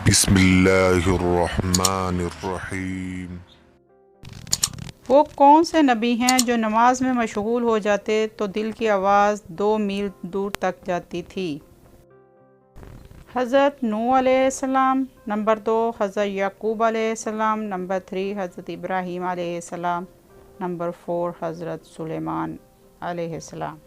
بسم اللہ الرحمن الرحیم۔ وہ کون سے نبی ہیں جو نماز میں مشغول ہو جاتے تو دل کی آواز 2 میل دور تک جاتی تھی؟ حضرت نوح علیہ السلام، نمبر 2 حضرت یعقوب علیہ السلام، نمبر 3 حضرت ابراہیم علیہ السلام، نمبر 4 حضرت سلیمان علیہ السلام۔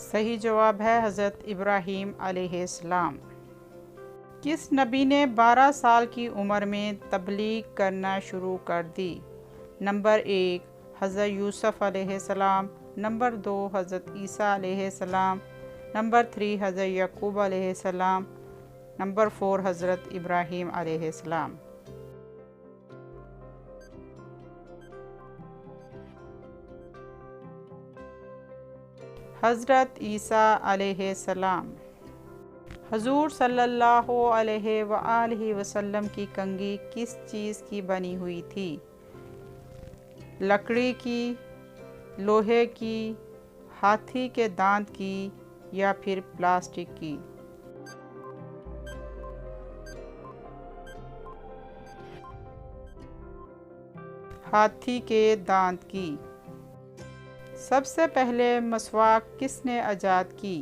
صحیح جواب ہے حضرت ابراہیم علیہ السلام۔ کس نبی نے 12 سال کی عمر میں تبلیغ کرنا شروع کر دی؟ نمبر 1 حضرت یوسف علیہ السلام، نمبر 2 حضرت عیسیٰ علیہ السلام، نمبر 3 حضرت یعقوب علیہ السلام، نمبر 4 حضرت ابراہیم علیہ السلام۔ حضرت عیسیٰ علیہ السلام۔ حضور صلی اللہ علیہ وآلہ وسلم کی کنگھی کس چیز کی بنی ہوئی تھی؟ لکڑی کی، لوہے کی، ہاتھی کے دانت کی یا پھر پلاسٹک کی؟ ہاتھی کے دانت کی۔ سب سے پہلے مسواک کس نے ایجاد کی؟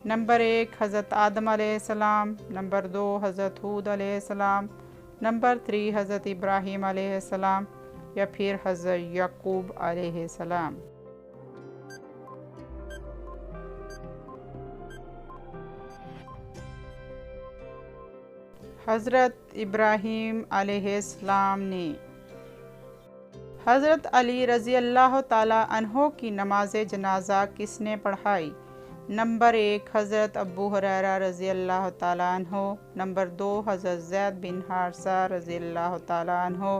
نمبر 1 حضرت آدم علیہ السلام، نمبر 2 حضرت ہود علیہ السلام، نمبر 3 حضرت ابراہیم علیہ السلام یا پھر حضرت یعقوب علیہ السلام۔ حضرت ابراہیم علیہ السلام نے۔ حضرت علی رضی اللہ تعالیٰ عنہ کی نماز جنازہ کس نے پڑھائی؟ نمبر 1 حضرت ابو ہریرہ رضی اللہ تعالیٰ عنہ، نمبر 2 حضرت زید بن حارثہ رضی اللہ تعالیٰ عنہ،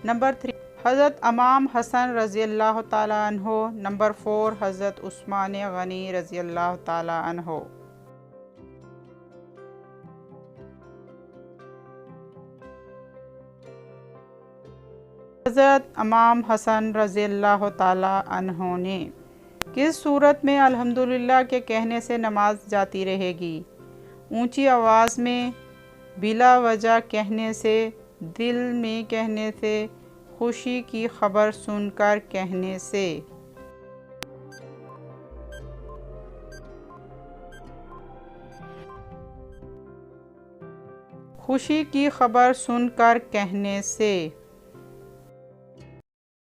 نمبر 3 حضرت امام حسن رضی اللہ تعالیٰ عنہ، نمبر 4 حضرت عثمان غنی رضی اللہ تعالیٰ عنہ۔ حضرت امام حسن رضی اللہ تعالیٰ عنہ نے۔ کس صورت میں الحمدللہ کے کہنے سے نماز جاتی رہے گی؟ اونچی آواز میں، بلا وجہ کہنے سے، دل میں کہنے سے، خوشی کی خبر سن کر کہنے سے؟ خوشی کی خبر سن کر کہنے سے۔